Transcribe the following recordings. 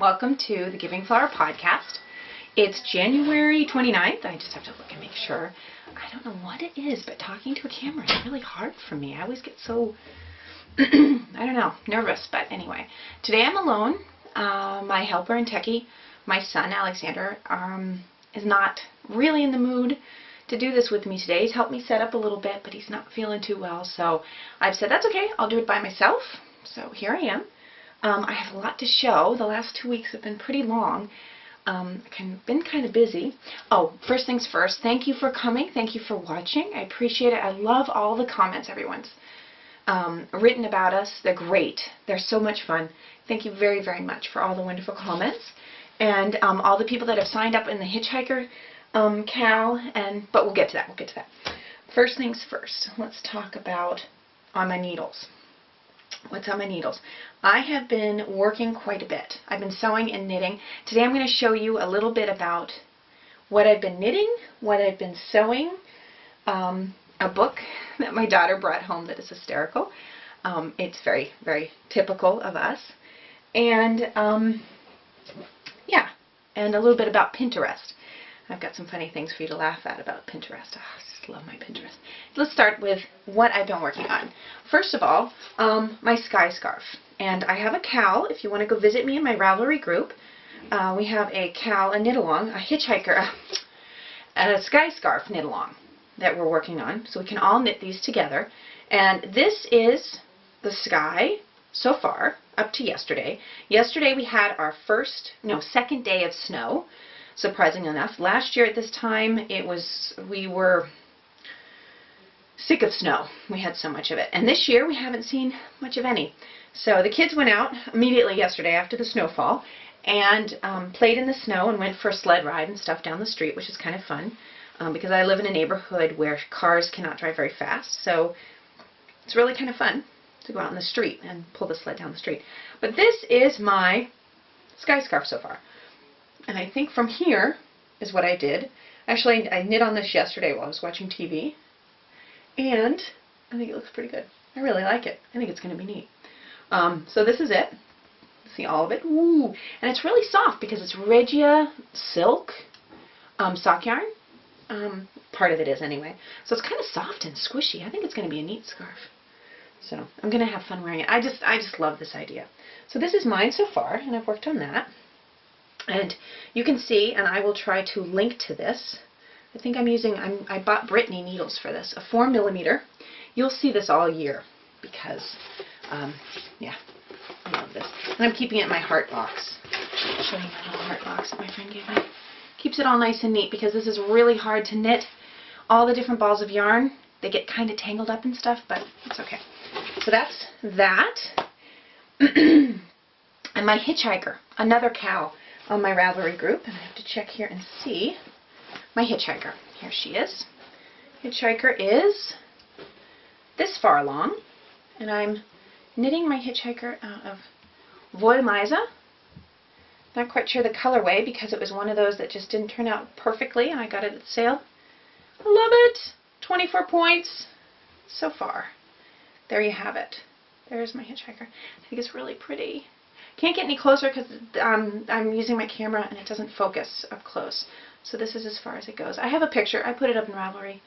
Welcome to the Giving Flower Podcast. It's January 29th. I just have to look and make sure. I don't know what it is, but talking to a camera is really hard for me. I always get so, I don't know, nervous. But anyway, today I'm alone. My helper and techie, my son Alexander, is not really in the mood to do this with me today. He's helped me set up a little bit, but he's not feeling too well. So I've said, that's okay. I'll do it by myself. So here I am. I have a lot to show. The last 2 weeks have been pretty long. I've been kind of busy. Oh, first things first, thank you for coming. Thank you for watching. I appreciate it. I love all the comments everyone's written about us. They're great. They're so much fun. Thank you very, very much for all the wonderful comments. And all the people that have signed up in the Hitchhiker Cal. But we'll get to that. We'll get to that. First things first, let's talk about on my needles. What's on my needles? I have been working quite a bit. I've been sewing and knitting. Today I'm going to show you a little bit about what I've been knitting, what I've been sewing, a book that my daughter brought home that is hysterical. It's very, very typical of us. And yeah, and a little bit about Pinterest. I've got some funny things for you to laugh at about Pinterest. Oh, I just love my Pinterest. Let's start with what I've been working on. First of all, my sky scarf. And I have a Cal. If you want to go visit me in my Ravelry group, we have a Cal, a knit along, a hitchhiker, a sky scarf knit along that we're working on. So we can all knit these together. And this is the sky so far up to yesterday. Yesterday we had our second day of snow. Surprising enough, last year at this time we were sick of snow. We had so much of it. And this year we haven't seen much of any. So the kids went out immediately yesterday after the snowfall and played in the snow and went for a sled ride and stuff down the street, which is kind of fun because I live in a neighborhood where cars cannot drive very fast. So it's really kind of fun to go out in the street and pull the sled down the street. But this is my sky scarf so far. And I think from here is what I did. Actually, I knit on this yesterday while I was watching TV. And I think it looks pretty good. I really like it. I think it's going to be neat. So this is it. See all of it. Ooh. And it's really soft because it's Regia silk sock yarn. Part of it is anyway. So it's kind of soft and squishy. I think it's going to be a neat scarf. So I'm going to have fun wearing it. I just love this idea. So this is mine so far, and I've worked on that. And you can see, and I will try to link to this. I think I bought Brittany needles for this, a 4mm. You'll see this all year because, yeah, I love this. And I'm keeping it in my heart box. I'll show you my little heart box that my friend gave me. Keeps it all nice and neat because this is really hard to knit. All the different balls of yarn, they get kind of tangled up and stuff, but it's okay. So that's that. And my hitchhiker, another cow. On my Ravelry group, and I have to check here and see my hitchhiker. Here she is. Hitchhiker is this far along, and I'm knitting my hitchhiker out of Voile Misa. Not quite sure the colorway because it was one of those that just didn't turn out perfectly, and I got it at sale. I love it. 24 points so far. There you have it. There's my hitchhiker. I think it's really pretty. Can't get any closer because I'm using my camera and it doesn't focus up close. So this is as far as it goes. I have a picture. I put it up in Ravelry.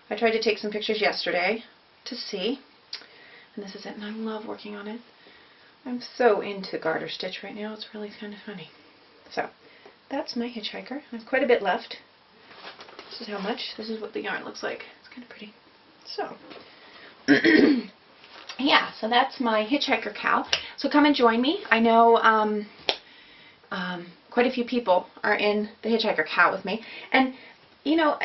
I tried to take some pictures yesterday to see. And this is it. And I love working on it. I'm so into garter stitch right now. It's really kind of funny. So that's my hitchhiker. I have quite a bit left. This is how much. This is what the yarn looks like. It's kind of pretty. So yeah, so that's my hitchhiker cow. So come and join me. I know quite a few people are in the hitchhiker cow with me. And, you know,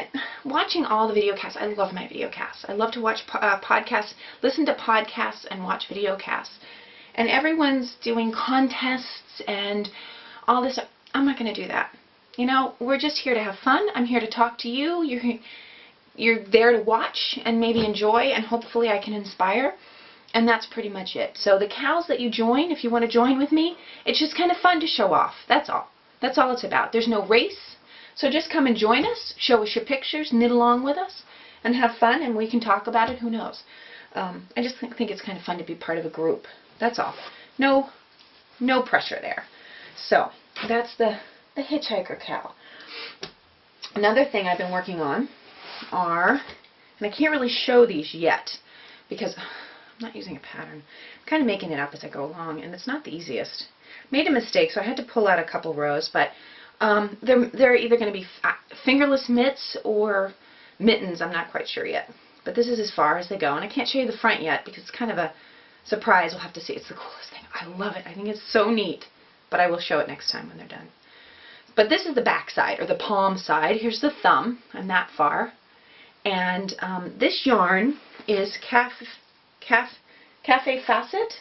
watching all the video casts, I love my video casts. I love to watch podcasts, listen to podcasts and watch video casts. And everyone's doing contests and all this stuff. I'm not going to do that. You know, we're just here to have fun. I'm here to talk to you. You're there to watch and maybe enjoy, and hopefully I can inspire. And that's pretty much it. So the cows that you join, if you want to join with me, it's just kind of fun to show off. That's all. That's all it's about. There's no race. So just come and join us, show us your pictures, knit along with us, and have fun, and we can talk about it. Who knows? I just think it's kind of fun to be part of a group. That's all. No pressure there. So that's the hitchhiker cowl. Another thing I've been working on are, and I can't really show these yet because I'm not using a pattern. I'm kind of making it up as I go along, and it's not the easiest. Made a mistake, so I had to pull out a couple rows, but they're either going to be fingerless mitts or mittens. I'm not quite sure yet. But this is as far as they go, and I can't show you the front yet because it's kind of a surprise. We'll have to see. It's the coolest thing. I love it. I think it's so neat, but I will show it next time when they're done. But this is the back side, or the palm side. Here's the thumb. I'm that far. And this yarn is Cafe Facet.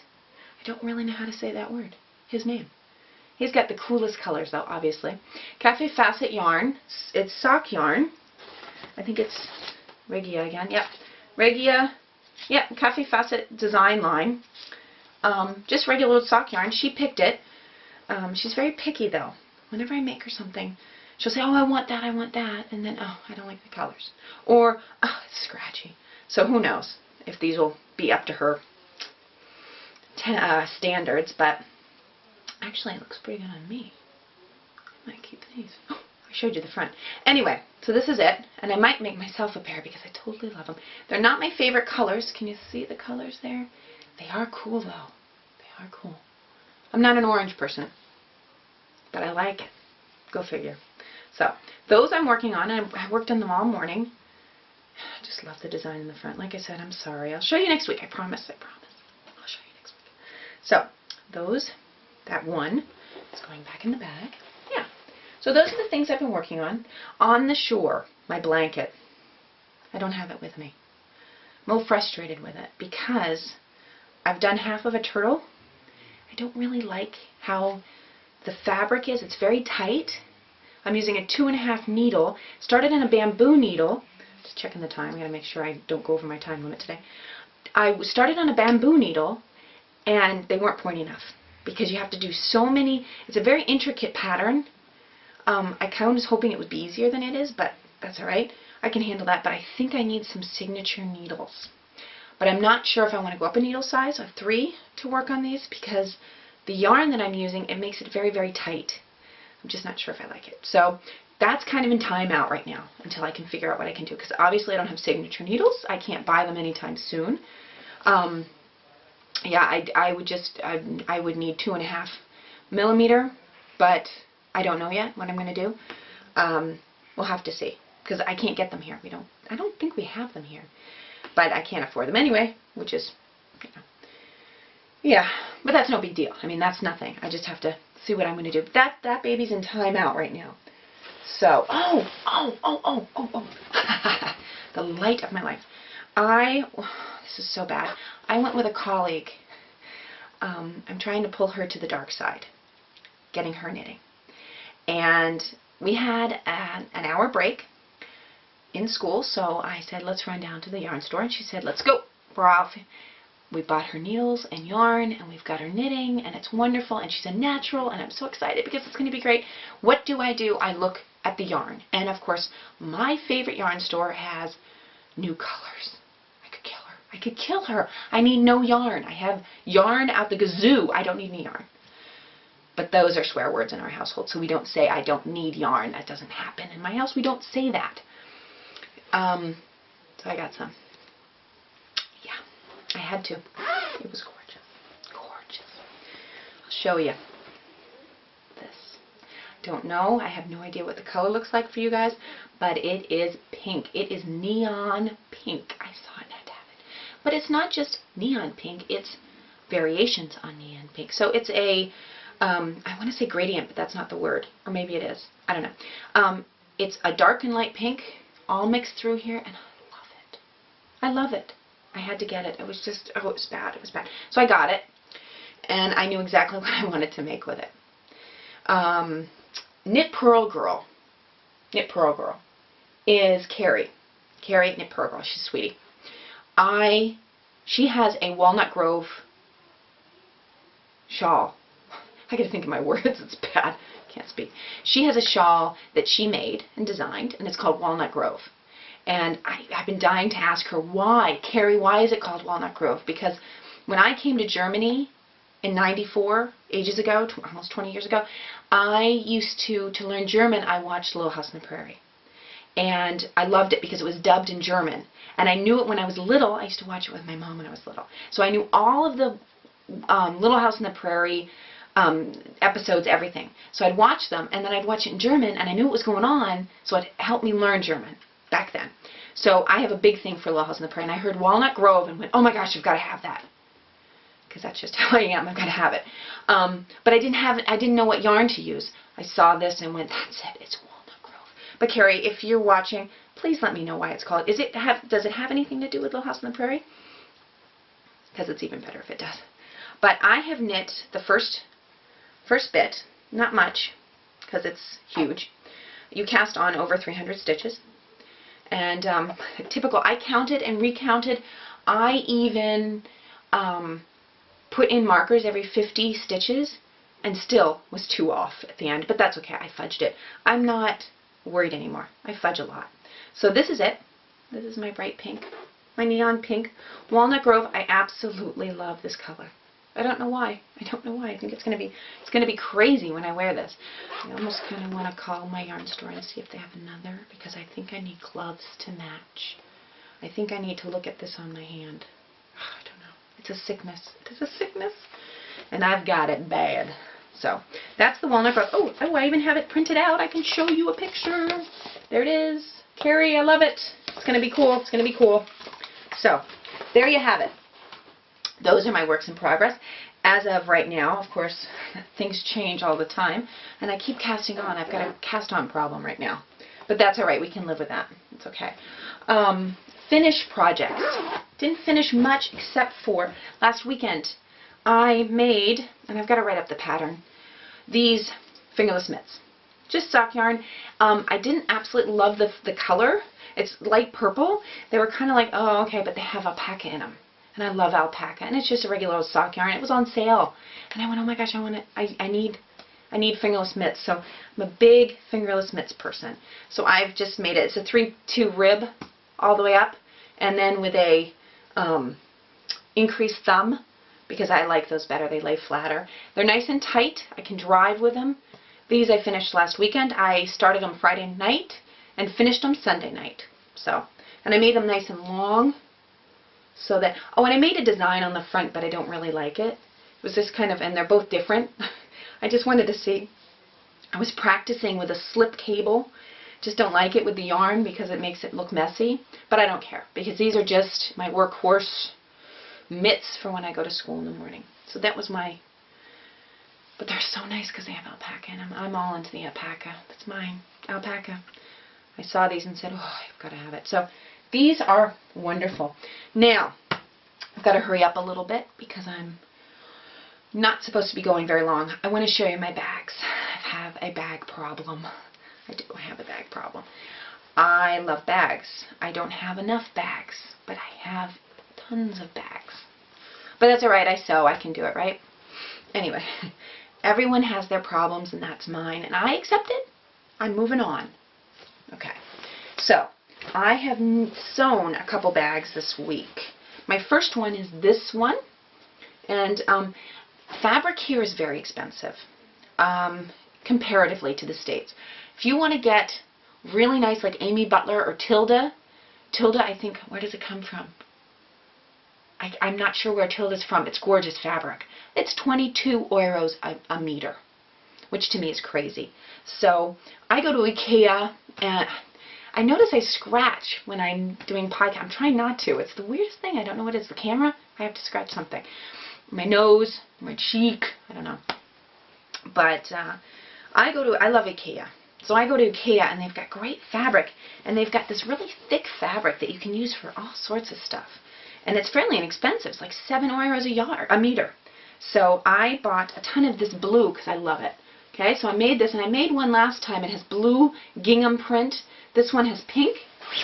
I don't really know how to say that word. His name. He's got the coolest colors, though, obviously. Cafe Facet yarn. It's sock yarn. I think it's Regia again. Yep. Regia. Yep. Cafe Facet design line. Just regular old sock yarn. She picked it. She's very picky, though. Whenever I make her something, she'll say, oh, I want that, and then, oh, I don't like the colors. Or, oh, it's scratchy. So who knows if these will be up to her standards, but actually it looks pretty good on me. I might keep these. Oh, I showed you the front. Anyway, so this is it, and I might make myself a pair because I totally love them. They're not my favorite colors. Can you see the colors there? They are cool, though. They are cool. I'm not an orange person, but I like it. Go figure. So, those I'm working on, and I worked on them all morning. I just love the design in the front. Like I said, I'm sorry. I'll show you next week. I promise. I promise. I'll show you next week. So, that one is going back in the bag. Yeah. So those are the things I've been working on. On the shore, my blanket. I don't have it with me. I'm a little frustrated with it because I've done half of a turtle. I don't really like how the fabric is. It's very tight. I'm using a 2.5 needle. Started on a bamboo needle. Just checking the time. I gotta make sure I don't go over my time limit today. I started on a bamboo needle, and they weren't pointy enough because you have to do so many. It's a very intricate pattern. I kind of was hoping it would be easier than it is, but that's all right. I can handle that. But I think I need some signature needles. But I'm not sure if I want to go up a needle size. I have 3 to work on these because the yarn that I'm using, it makes it very, very tight. I'm just not sure if I like it. So that's kind of in timeout right now until I can figure out what I can do. Because obviously I don't have signature needles. I can't buy them anytime soon. Yeah, I would need 2.5 millimeter, but I don't know yet what I'm going to do. We'll have to see because I can't get them here. I don't think we have them here, but I can't afford them anyway, which is, you know. Yeah, but that's no big deal. I mean, that's nothing. I just have to see what I'm going to do. That baby's in timeout right now. So, the light of my life. This is so bad. I went with a colleague. I'm trying to pull her to the dark side, getting her knitting. And we had an hour break in school, so I said, let's run down to the yarn store. And she said, let's go. We're off. We bought her needles and yarn, and we've got her knitting, and it's wonderful, and she's a natural, and I'm so excited because it's going to be great. What do? I look at the yarn. And, of course, my favorite yarn store has new colors. I could kill her. I need no yarn. I have yarn out the gazoo. I don't need any yarn. But those are swear words in our household, so we don't say I don't need yarn. That doesn't happen. In my house, we don't say that. So I got some. I had to. It was gorgeous. Gorgeous. I'll show you this. Don't know. I have no idea what the color looks like for you guys, but it is pink. It is neon pink. I saw it and had to have it. But it's not just neon pink. It's variations on neon pink. So it's a, I want to say gradient, but that's not the word. Or maybe it is. I don't know. It's a dark and light pink all mixed through here, and I love it. I love it. I had to get it. It was just, oh, it was bad. It was bad. So I got it, and I knew exactly what I wanted to make with it. Knit Pearl Girl. Knit Pearl Girl is Carrie. Carrie, Knit Pearl Girl. She's a sweetie. She has a Walnut Grove shawl. I gotta think of my words. It's bad. I can't speak. She has a shawl that she made and designed, and it's called Walnut Grove. And I've been dying to ask her, why? Carrie, why is it called Walnut Grove? Because when I came to Germany in '94, ages ago, almost 20 years ago, I used to learn German, I watched Little House on the Prairie. And I loved it because it was dubbed in German. And I knew it when I was little. I used to watch it with my mom when I was little. So I knew all of the Little House on the Prairie episodes, everything. So I'd watch them, and then I'd watch it in German, and I knew what was going on, so it helped me learn German back then. So I have a big thing for Little House on the Prairie, and I heard Walnut Grove and went, oh my gosh, I've got to have that. Because that's just how I am. I've got to have it. But I didn't know what yarn to use. I saw this and went, that's it. It's Walnut Grove. But Carrie, if you're watching, please let me know why it's called. Does it have anything to do with Little House on the Prairie? Because it's even better if it does. But I have knit the first bit, not much, because it's huge. You cast on over 300 stitches. And typical, I counted and recounted. I even put in markers every 50 stitches and still was 2 off at the end. But that's okay, I fudged it. I'm not worried anymore. I fudge a lot. So this is it. This is my bright pink, my neon pink. Walnut Grove, I absolutely love this color. I don't know why. I don't know why. I think it's gonna be crazy when I wear this. I almost kind of want to call my yarn store and see if they have another, because I think I need gloves to match. I think I need to look at this on my hand. Oh, I don't know. It's a sickness. It is a sickness, and I've got it bad. So that's the Walnut Grove. Oh, I even have it printed out. I can show you a picture. There it is. Carrie, I love it. It's gonna be cool. It's gonna be cool. So there you have it. Those are my works in progress. As of right now, of course, things change all the time, and I keep casting on. I've got a cast-on problem right now, but that's all right. We can live with that. It's okay. Finished projects. Didn't finish much except for last weekend. I made, and I've got to write up the pattern, these fingerless mitts. Just sock yarn. I didn't absolutely love the color. It's light purple. They were kind of like, oh, okay, but they have alpaca in them. And I love alpaca, and it's just a regular old sock yarn. It was on sale, and I went, oh my gosh, I need fingerless mitts. So I'm a big fingerless mitts person. So I've just made it. It's a 3/2 rib all the way up, and then with a increased thumb, because I like those better. They lay flatter. They're nice and tight. I can drive with them. These I finished last weekend. I started them Friday night and finished them Sunday night. So, and I made them nice and long. So that, oh, and I made a design on the front, but I don't really like it. It was this kind of, and they're both different. I just wanted to see. I was practicing with a slip cable. Just don't like it with the yarn because it makes it look messy. But I don't care, because these are just my workhorse mitts for when I go to school in the morning. So that was my, but they're so nice because they have alpaca in them. I'm all into the alpaca. That's mine. Alpaca. I saw these and said, oh, I've got to have it. So these are wonderful. Now, I've got to hurry up a little bit because I'm not supposed to be going very long. I want to show you my bags. I have a bag problem. I do have a bag problem. I love bags. I don't have enough bags, but I have tons of bags. But that's alright, I sew. I can do it, right? Anyway, everyone has their problems, and that's mine, and I accept it. I'm moving on. Okay, so I have sewn a couple bags this week. My first one is this one, and fabric here is very expensive comparatively to the States. If you want to get really nice, like Amy Butler or Tilda, I think, where does it come from? I'm not sure where Tilda's from. It's gorgeous fabric. It's 22 euros a meter, which to me is crazy. So I go to IKEA, and I notice I scratch when I'm doing podcast. I'm trying not to. It's the weirdest thing. I don't know what it is. The camera, I have to scratch something. My nose, my cheek, I don't know. But I love IKEA. So I go to IKEA, and they've got great fabric, and they've got this really thick fabric that you can use for all sorts of stuff. And it's fairly inexpensive. It's like 7 euros a meter. So I bought a ton of this blue because I love it. Okay, so I made this, and I made one last time. It has blue gingham print. This one has pink.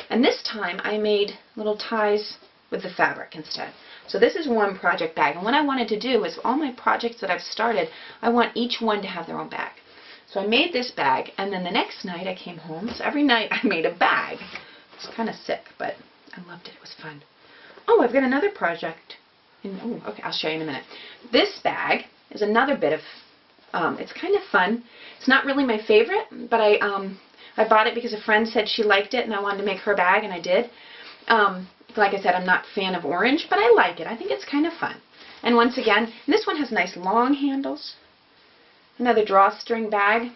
And this time I made little ties with the fabric instead. So this is one project bag. And what I wanted to do is all my projects that I've started, I want each one to have their own bag. So I made this bag, and then the next night I came home. So every night I made a bag. It's kind of sick, but I loved it. It was fun. Oh, I've got another project. Oh, okay, I'll show you in a minute. This bag is another bit of, it's kind of fun. It's not really my favorite, but I bought it because a friend said she liked it and I wanted to make her bag, and I did. Like I said, I'm not a fan of orange, but I like it. I think it's kind of fun. And once again, this one has nice long handles. Another drawstring bag.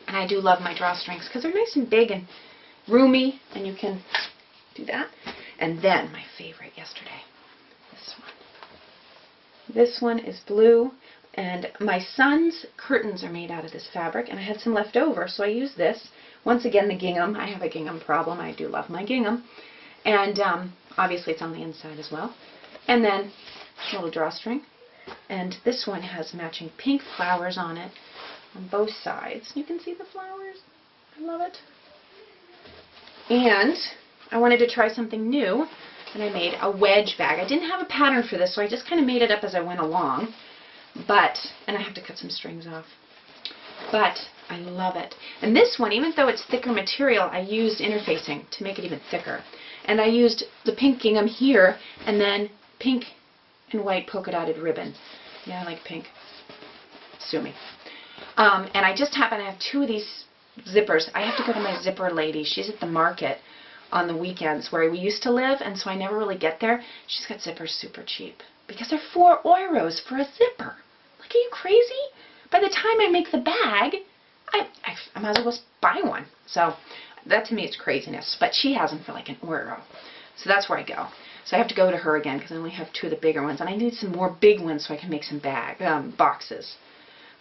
And I do love my drawstrings because they're nice and big and roomy, and you can do that. And then my favorite yesterday, this one. This one is blue, and my son's curtains are made out of this fabric, and I had some left over, so I used this. Once again, the gingham. I have a gingham problem. I do love my gingham. And obviously it's on the inside as well. And then a little drawstring. And this one has matching pink flowers on it on both sides. You can see the flowers. I love it. And I wanted to try something new, and I made a wedge bag. I didn't have a pattern for this, so I just kind of made it up as I went along. And I have to cut some strings off. But I love it. And this one, even though it's thicker material, I used interfacing to make it even thicker. And I used the pink gingham here, and then pink and white polka dotted ribbon. Yeah, I like pink. Sue me. And I just happen to have two of these zippers. I have to go to my zipper lady. She's at the market on the weekends where we used to live, and so I never really get there. She's got zippers super cheap because they're €4 for a zipper. Like, are you crazy? By the time I make the bag, I might as well just buy one. So that to me is craziness. But she has them for like €1. So that's where I go. So I have to go to her again because I only have two of the bigger ones, and I need some more big ones so I can make some boxes.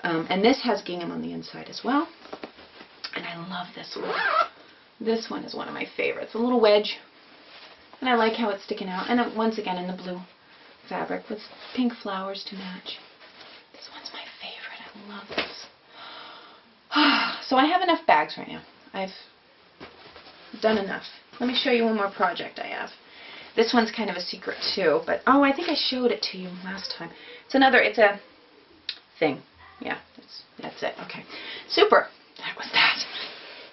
And this has gingham on the inside as well. And I love this one. This one is one of my favorites. A little wedge. And I like how it's sticking out. And once again in the blue fabric with pink flowers to match. This one's my favorite. I love this. So I have enough bags right now. I've done enough. Let me show you one more project I have. This one's kind of a secret too, but oh, I think I showed it to you last time. It's a thing. Yeah, that's it. Okay. Super. That was that.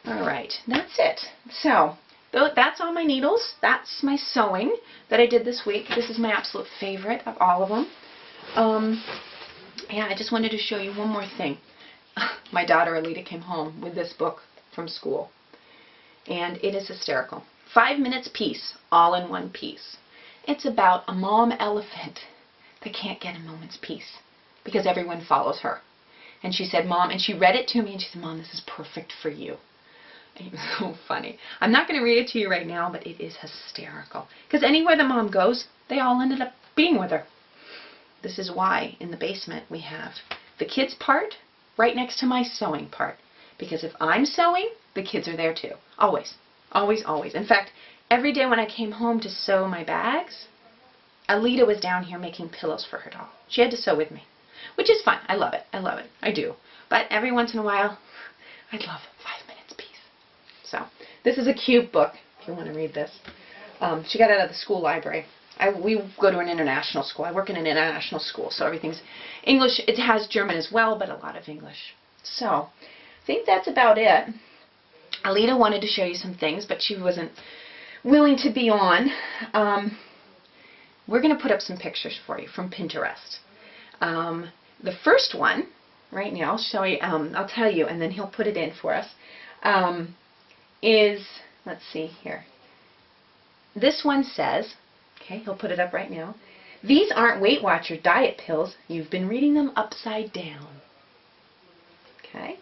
Alright, that's it. So, that's all my needles. That's my sewing that I did this week. This is my absolute favorite of all of them. Yeah, I just wanted to show you one more thing. My daughter Alita came home with this book from school, and it is hysterical. 5 minutes piece, all in one piece. It's about a mom elephant that can't get a moment's peace because everyone follows her. And she said, Mom, and she read it to me, and she said, Mom, this is perfect for you. And it was so funny. I'm not going to read it to you right now, but it is hysterical. Because anywhere the mom goes, they all ended up being with her. This is why in the basement we have the kids part right next to my sewing part. Because if I'm sewing, the kids are there too. Always. Always, always. In fact, every day when I came home to sew my bags, Alita was down here making pillows for her doll. She had to sew with me. Which is fun. I love it. I love it. I do. But every once in a while, I'd love 5 minutes piece. So, this is a cute book, if you want to read this. She got it out of the school library. We go to an international school. I work in an international school, so everything's English. It has German as well, but a lot of English. So, I think that's about it. Alita wanted to show you some things, but she wasn't willing to be on. We're going to put up some pictures for you from Pinterest. The first one, right now, I'll show you, I'll tell you, and then he'll put it in for us, is, let's see here. This one says, okay, he'll put it up right now, these aren't Weight Watcher diet pills, you've been reading them upside down. Okay.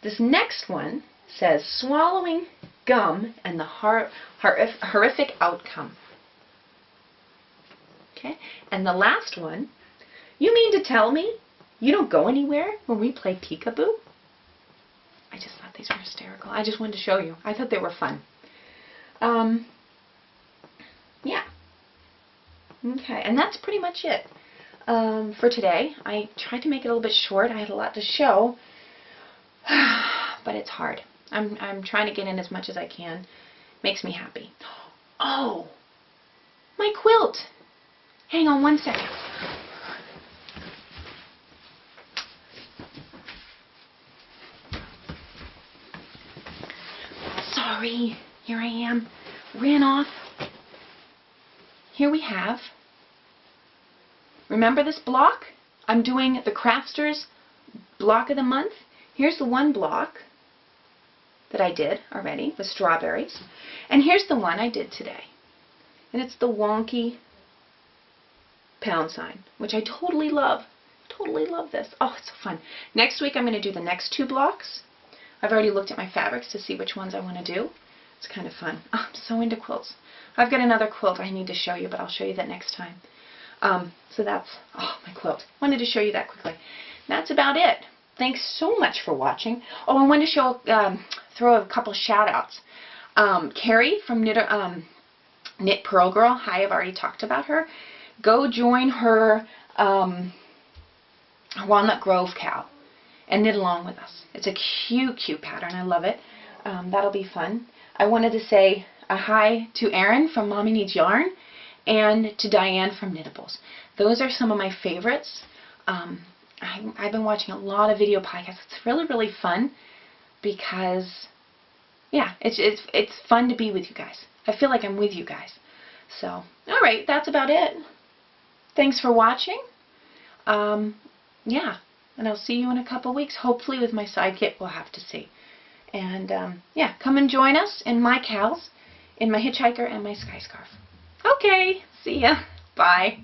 This next one says, swallowing gum and the horrific outcome. Okay. And the last one, you mean to tell me you don't go anywhere when we play peekaboo? I just thought these were hysterical. I just wanted to show you. I thought they were fun. Yeah. Okay, and that's pretty much it for today. I tried to make it a little bit short. I had a lot to show, but it's hard. I'm trying to get in as much as I can. Makes me happy. Oh, my quilt. Hang on one second. Sorry, here I am. Ran off. Here we have. Remember this block? I'm doing the Craftsters block of the month. Here's the one block that I did already with strawberries. And here's the one I did today. And it's the wonky pound sign, which I totally love. Totally love this. Oh, it's so fun. Next week I'm going to do the next 2 blocks. I've already looked at my fabrics to see which ones I want to do. It's kind of fun. Oh, I'm so into quilts. I've got another quilt I need to show you, but I'll show you that next time. So that's, oh, my quilt. Wanted to show you that quickly. That's about it. Thanks so much for watching. Oh, I wanted to throw a couple shout outs. Carrie from Knit Pearl Girl. Hi, I've already talked about her. Go join her Walnut Grove cow and knit along with us. It's a cute, cute pattern. I love it. That'll be fun. I wanted to say a hi to Erin from Mommy Needs Yarn and to Diane from Knittables. Those are some of my favorites. I've been watching a lot of video podcasts. It's really, really fun because, yeah, it's fun to be with you guys. I feel like I'm with you guys. So, all right, that's about it. Thanks for watching. Yeah, and I'll see you in a couple weeks, hopefully with my sidekick. We'll have to see. And, yeah, come and join us in my cows, in my hitchhiker and my sky scarf. Okay, see ya. Bye.